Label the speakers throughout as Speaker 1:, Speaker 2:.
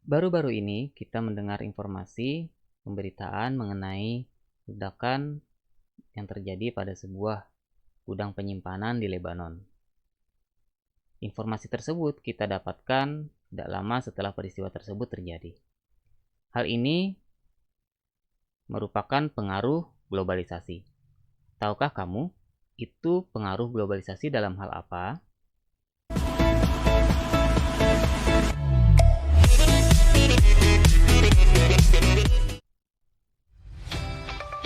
Speaker 1: Baru-baru ini kita mendengar informasi pemberitaan mengenai ledakan yang terjadi pada sebuah gudang penyimpanan di Lebanon. Informasi tersebut kita dapatkan tidak lama setelah peristiwa tersebut terjadi. Hal ini merupakan pengaruh globalisasi. Tahukah kamu itu pengaruh globalisasi dalam hal apa?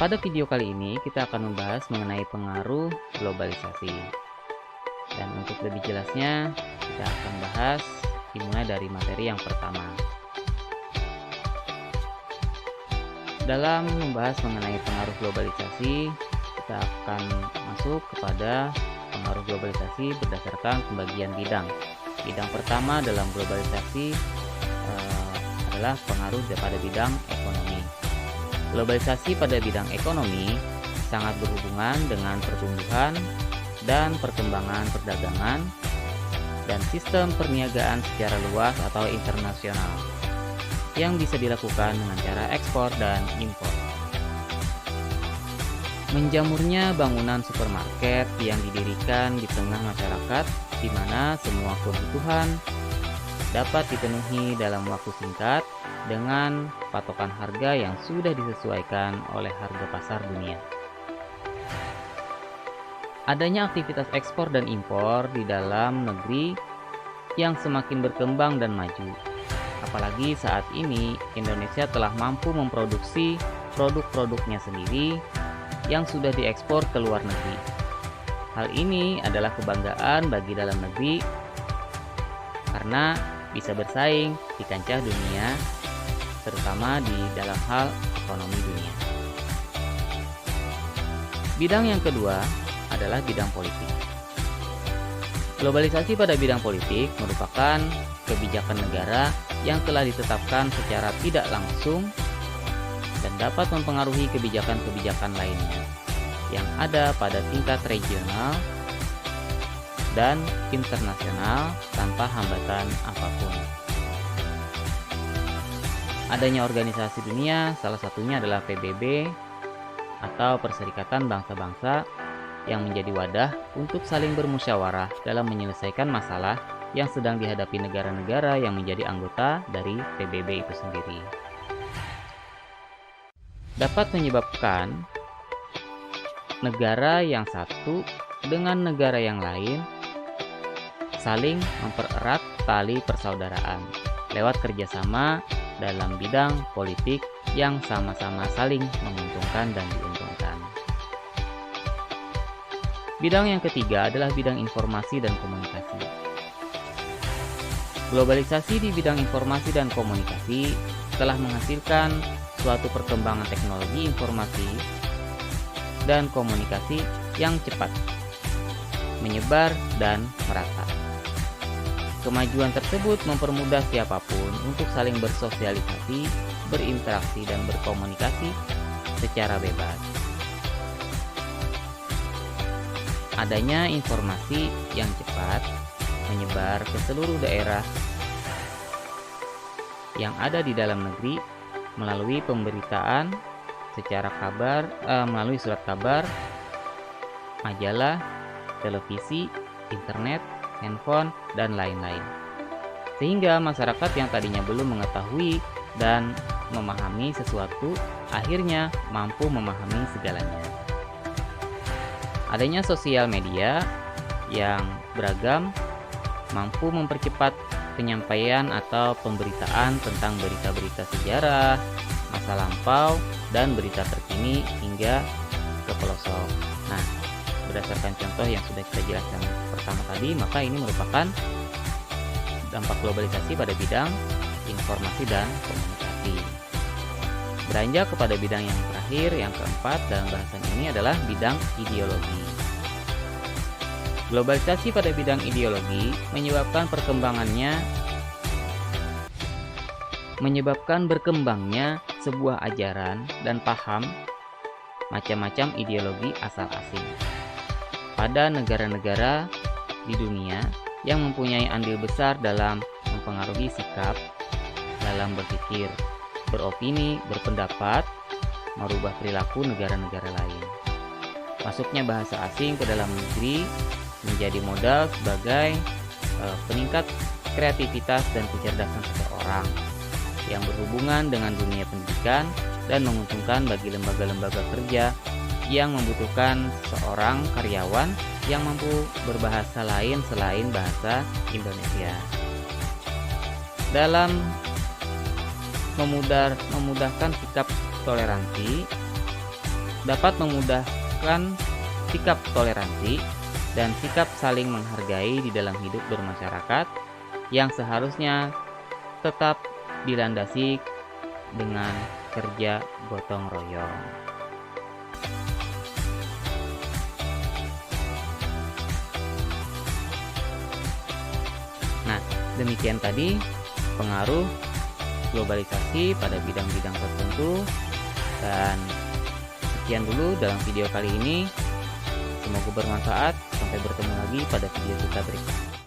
Speaker 1: Pada video kali ini kita akan membahas mengenai pengaruh globalisasi. Dan untuk lebih jelasnya, kita akan bahas dimulai dari materi yang pertama. Dalam membahas mengenai pengaruh globalisasi, kita akan masuk kepada pengaruh globalisasi berdasarkan pembagian bidang. Bidang pertama dalam globalisasi adalah pengaruh pada bidang ekonomi. Globalisasi pada bidang ekonomi sangat berhubungan dengan pertumbuhan dan perkembangan perdagangan dan sistem perniagaan secara luas atau internasional yang bisa dilakukan dengan cara ekspor dan impor. Menjamurnya bangunan supermarket yang didirikan di tengah masyarakat di mana semua kebutuhan dapat dipenuhi dalam waktu singkat dengan patokan harga yang sudah disesuaikan oleh harga pasar dunia. Adanya aktivitas ekspor dan impor di dalam negeri yang semakin berkembang dan maju. Apalagi saat ini Indonesia telah mampu memproduksi produk-produknya sendiri yang sudah diekspor ke luar negeri. Hal ini adalah kebanggaan bagi dalam negeri karena bisa bersaing di kancah dunia, terutama di dalam hal ekonomi dunia. Bidang yang kedua adalah bidang politik. Globalisasi pada bidang politik merupakan kebijakan negara yang telah ditetapkan secara tidak langsung dan dapat mempengaruhi kebijakan-kebijakan lainnya yang ada pada tingkat regional dan internasional tanpa hambatan apapun. Adanya organisasi dunia, salah satunya adalah PBB atau Perserikatan Bangsa-Bangsa yang menjadi wadah untuk saling bermusyawarah dalam menyelesaikan masalah yang sedang dihadapi negara-negara yang menjadi anggota dari PBB itu sendiri. Dapat menyebabkan negara yang satu dengan negara yang lain saling mempererat tali persaudaraan lewat kerjasama dalam bidang politik yang sama-sama saling menguntungkan dan diuntungkan. Bidang yang ketiga adalah bidang informasi dan komunikasi. Globalisasi di bidang informasi dan komunikasi telah menghasilkan suatu perkembangan teknologi informasi dan komunikasi yang cepat, menyebar dan merata. Kemajuan tersebut mempermudah siapapun untuk saling bersosialisasi, berinteraksi, dan berkomunikasi secara bebas. Adanya informasi yang cepat menyebar ke seluruh daerah yang ada di dalam negeri melalui pemberitaan secara kabar, melalui surat kabar, majalah, televisi, internet, handphone, dan lain-lain. Sehingga masyarakat yang tadinya belum mengetahui dan memahami sesuatu, akhirnya mampu memahami segalanya. Adanya sosial media yang beragam mampu mempercepat penyampaian atau pemberitaan tentang berita-berita sejarah, masa lampau, dan berita terkini hingga ke pelosok. Nah, berdasarkan contoh yang sudah kita jelaskan pertama tadi, maka ini merupakan dampak globalisasi pada bidang informasi dan komunikasi. Beranjak kepada bidang yang terakhir, yang keempat dalam bahasan ini adalah bidang ideologi. Globalisasi pada bidang ideologi menyebabkan berkembangnya sebuah ajaran dan paham macam-macam ideologi asal asing pada negara-negara di dunia yang mempunyai andil besar dalam mempengaruhi sikap, dalam berpikir, beropini, berpendapat, merubah perilaku negara-negara lain. Masuknya bahasa asing ke dalam negeri menjadi modal sebagai peningkat kreativitas dan kecerdasan seseorang yang berhubungan dengan dunia pendidikan dan menguntungkan bagi lembaga-lembaga kerja yang membutuhkan seorang karyawan yang mampu berbahasa lain selain bahasa Indonesia. Dalam memudahkan sikap toleransi, dapat memudahkan sikap toleransi dan sikap saling menghargai di dalam hidup bermasyarakat yang seharusnya tetap dilandasi dengan kerja gotong royong. Nah, demikian tadi pengaruh globalisasi pada bidang-bidang tertentu, dan sekian dulu dalam video kali ini. Semoga bermanfaat. Sampai bertemu lagi pada video kita berikutnya.